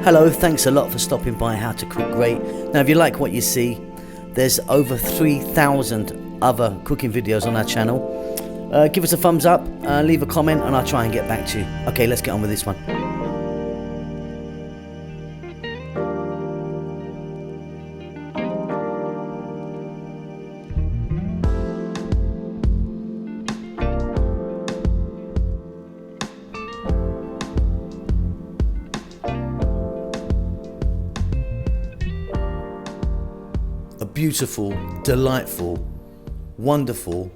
Hello, thanks a lot for stopping by How to Cook Great. Now if you like what you see, there's over 3,000 other cooking videos on our channel. Give us a thumbs up, leave a comment, and I'll try and get back to you. Okay, let's get on with this one. A beautiful, delightful, wonderful,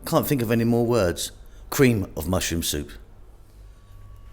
can't think of any more words, cream of mushroom soup.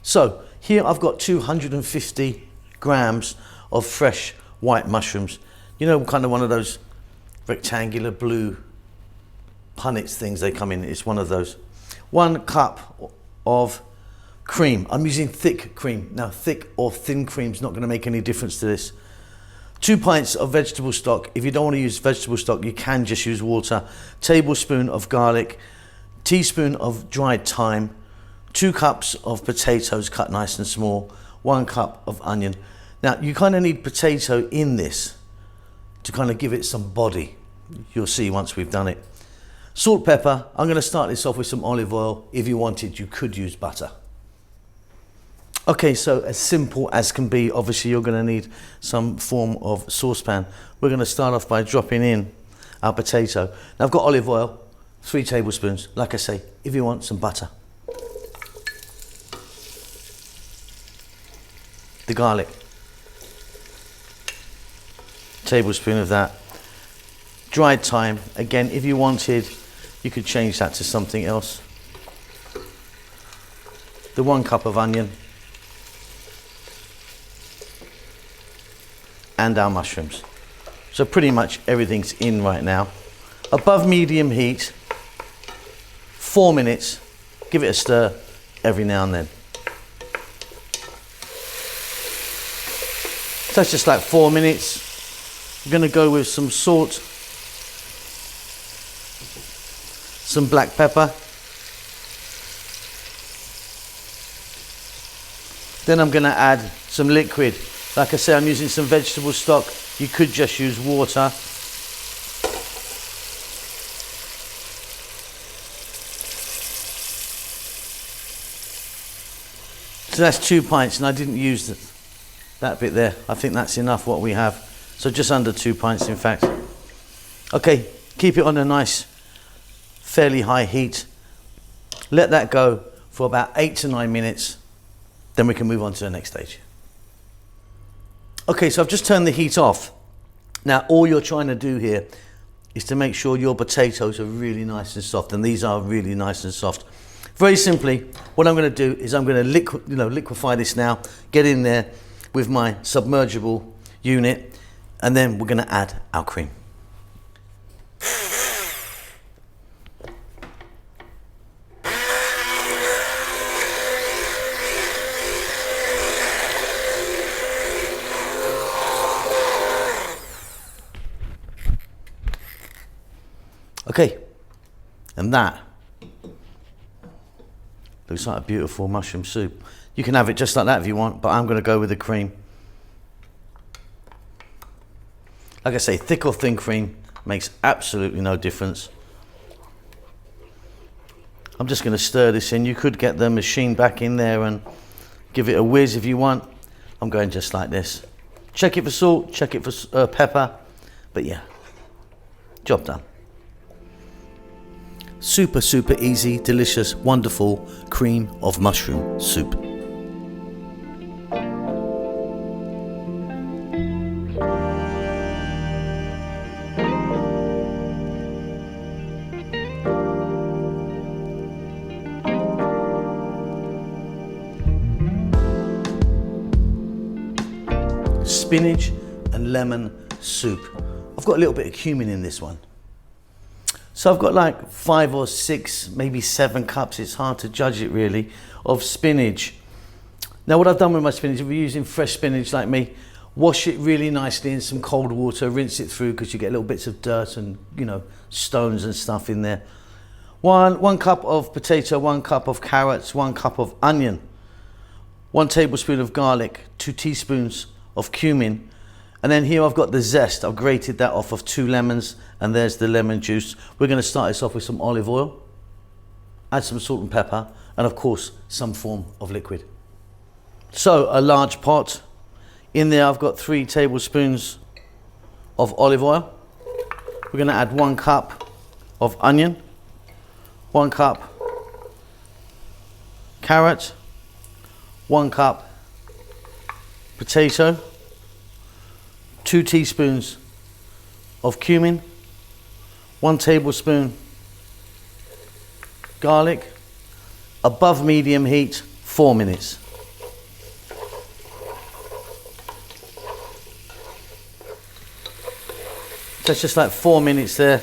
So here I've got 250 grams of fresh white mushrooms. You know, kind of one of those rectangular blue punnets things they come in. It's one of those. 1 cup of cream. I'm using thick cream. Now thick or thin cream is not going to make any difference to this. 2 pints of vegetable stock. If you don't want to use vegetable stock, you can just use water. Tablespoon of garlic, teaspoon of dried thyme, 2 cups of potatoes cut nice and small, 1 cup of onion. Now you kind of need potato in this to kind of give it some body. You'll see once we've done it. Salt, pepper. I'm going to start this off with some olive oil. If you wanted, you could use butter. Okay, so as simple as can be. Obviously you're going to need some form of saucepan. We're going to start off by dropping in our potato. Now I've got olive oil, 3 tablespoons. Like I say, if you want some butter. The garlic, tablespoon of that. Dried thyme, again, if you wanted, you could change that to something else. The 1 cup of onion. And our mushrooms. So pretty much everything's in right now. Above medium heat, 4 minutes. Give it a stir every now and then. So that's just like 4 minutes. I'm going to go with some salt, some black pepper. Then I'm going to add some liquid. Like I say, I'm using some vegetable stock. You could just use water. So that's 2 pints, and I didn't use that bit there. I think that's enough what we have. So just under 2 pints, in fact. Okay, keep it on a nice, fairly high heat. Let that go for about 8 to 9 minutes. Then we can move on to the next stage. Okay, so I've just turned the heat off. Now, all you're trying to do here is to make sure your potatoes are really nice and soft, and these are really nice and soft. Very simply, what I'm going to do is I'm going to liquefy this now, get in there with my submergible unit, and then we're going to add our cream. Okay, and that looks like a beautiful mushroom soup. You can have it just like that if you want, but I'm going to go with the cream. Like I say, thick or thin cream makes absolutely no difference. I'm just going to stir this in. You could get the machine back in there and give it a whiz if you want. I'm going just like this. Check it for salt, check it for pepper, but yeah, job done. Super, super easy, delicious, wonderful cream of mushroom soup. Spinach and lemon soup. I've got a little bit of cumin in this one. So I've got like 5 or 6, maybe 7 cups, it's hard to judge it really, of spinach. Now what I've done with my spinach, if you're using fresh spinach like me, wash it really nicely in some cold water, rinse it through because you get little bits of dirt and, you know, stones and stuff in there. One cup of potato, 1 cup of carrots, 1 cup of onion, 1 tablespoon of garlic, 2 teaspoons of cumin, and then here I've got the zest. I've grated that off of 2 lemons, and there's the lemon juice. We're going to start this off with some olive oil, add some salt and pepper, and of course some form of liquid. So a large pot. In there I've got 3 tablespoons of olive oil. We're going to add 1 cup of onion, 1 cup carrot, 1 cup potato, 2 teaspoons of cumin, 1 tablespoon garlic, above medium heat, 4 minutes. That's just like 4 minutes there.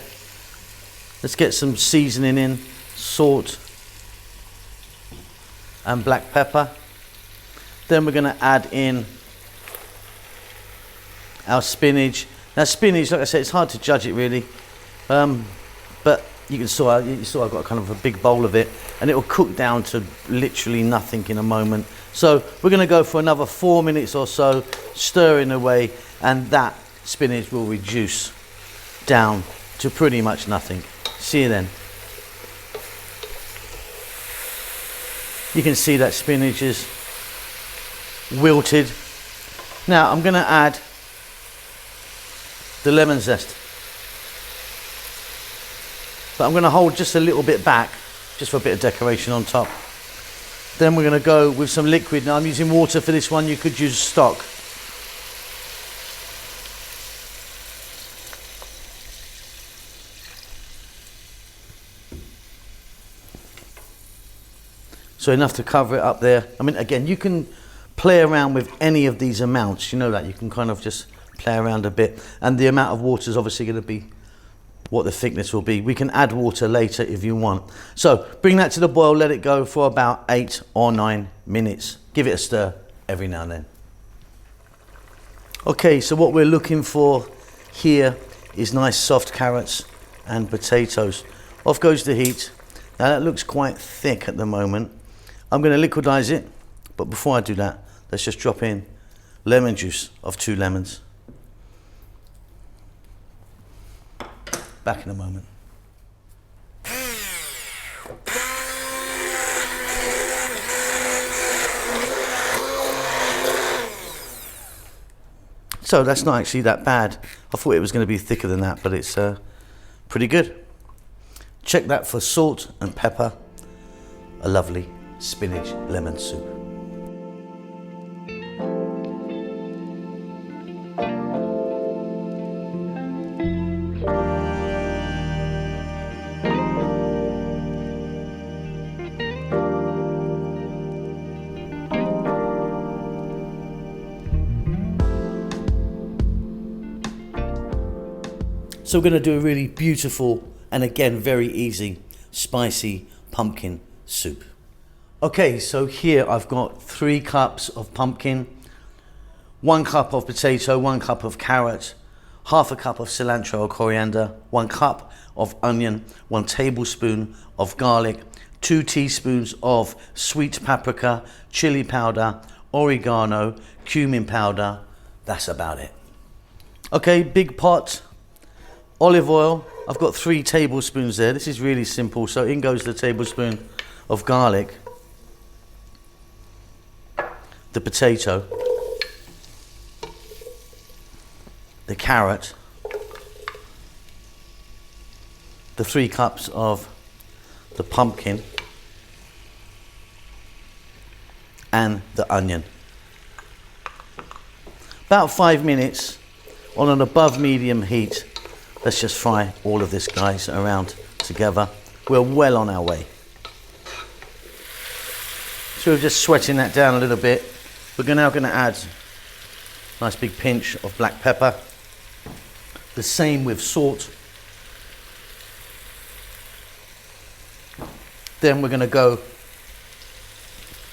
Let's get some seasoning in, salt and black pepper. Then we're going to add in our spinach. Now spinach, like I said, it's hard to judge it really, but you saw I've got kind of a big bowl of it, and it will cook down to literally nothing in a moment. So we're going to go for another 4 minutes or so, stirring away, and that spinach will reduce down to pretty much nothing. See you then. You can see that spinach is wilted. Now I'm going to add the lemon zest, but I'm going to hold just a little bit back, just for a bit of decoration on top. Then we're going to go with some liquid. Now I'm using water for this one. You could use stock. So enough to cover it up there. I mean, again, you can play around with any of these amounts. You know that. You can kind of just play around a bit. And the amount of water is obviously going to be what the thickness will be. We can add water later if you want. So bring that to the boil. Let it go for about 8 or 9 minutes. Give it a stir every now and then. Okay, so what we're looking for here is nice soft carrots and potatoes. Off goes the heat. Now that looks quite thick at the moment. I'm going to liquidize it, but before I do that, let's just drop in lemon juice of 2 lemons. Back in a moment. So that's not actually that bad. I thought it was going to be thicker than that, but it's pretty good. Check that for salt and pepper. A lovely spinach lemon soup. So we're going to do a really beautiful and again very easy spicy pumpkin soup. Okay, so here I've got 3 cups of pumpkin, 1 cup of potato, 1 cup of carrot, half a cup of cilantro or coriander, 1 cup of onion, 1 tablespoon of garlic, 2 teaspoons of sweet paprika, chili powder, oregano, cumin powder. That's about it. Okay, big pot, olive oil. I've got 3 tablespoons there. This is really simple. So in goes the tablespoon of garlic, the potato, the carrot, the 3 cups of the pumpkin, and the onion. About 5 minutes on an above medium heat. Let's just fry all of this, guys, around together. We're well on our way. So we're just sweating that down a little bit. We're now going to add a nice big pinch of black pepper. The same with salt. Then we're going to go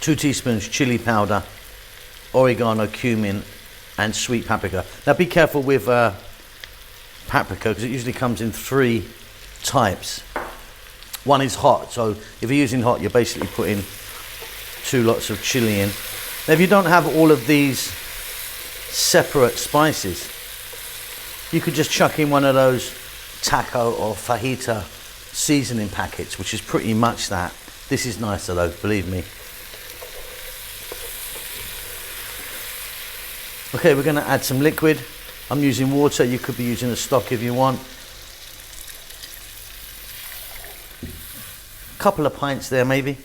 2 teaspoons chili powder, oregano, cumin, and sweet paprika. Now be careful with paprika because it usually comes in 3 types. One is hot, so if you're using hot, you're basically putting 2 lots of chili in. Now, if you don't have all of these separate spices, you could just chuck in one of those taco or fajita seasoning packets, which is pretty much that. This is nicer though, believe me. Okay, we're going to add some liquid. I'm using water. You could be using a stock if you want. A couple of pints there maybe.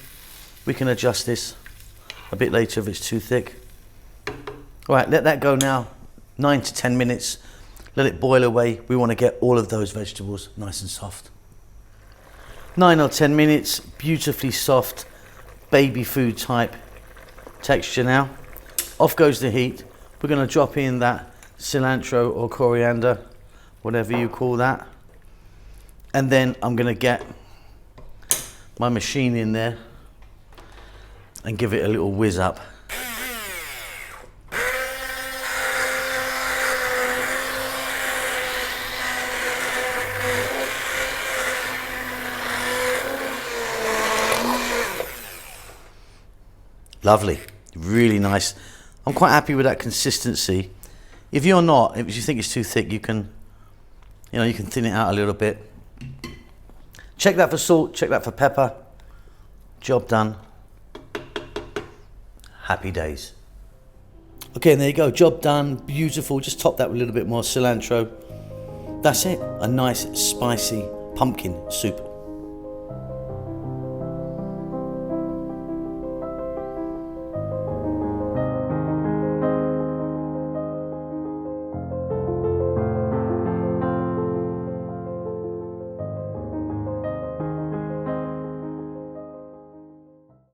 We can adjust this a bit later if it's too thick. All right, let that go now. 9 to 10 minutes. Let it boil away. We want to get all of those vegetables nice and soft. 9 or 10 minutes, beautifully soft, baby food type texture now. Off goes the heat. We're going to drop in that cilantro or coriander, whatever you call that. And then I'm going to get my machine in there and give it a little whiz up. Lovely, really nice. I'm quite happy with that consistency. If you're not, if you think it's too thick, you can thin it out a little bit. Check that for salt, check that for pepper. Job done. Happy days. Okay, and there you go, job done, beautiful. Just top that with a little bit more cilantro. That's it, a nice spicy pumpkin soup.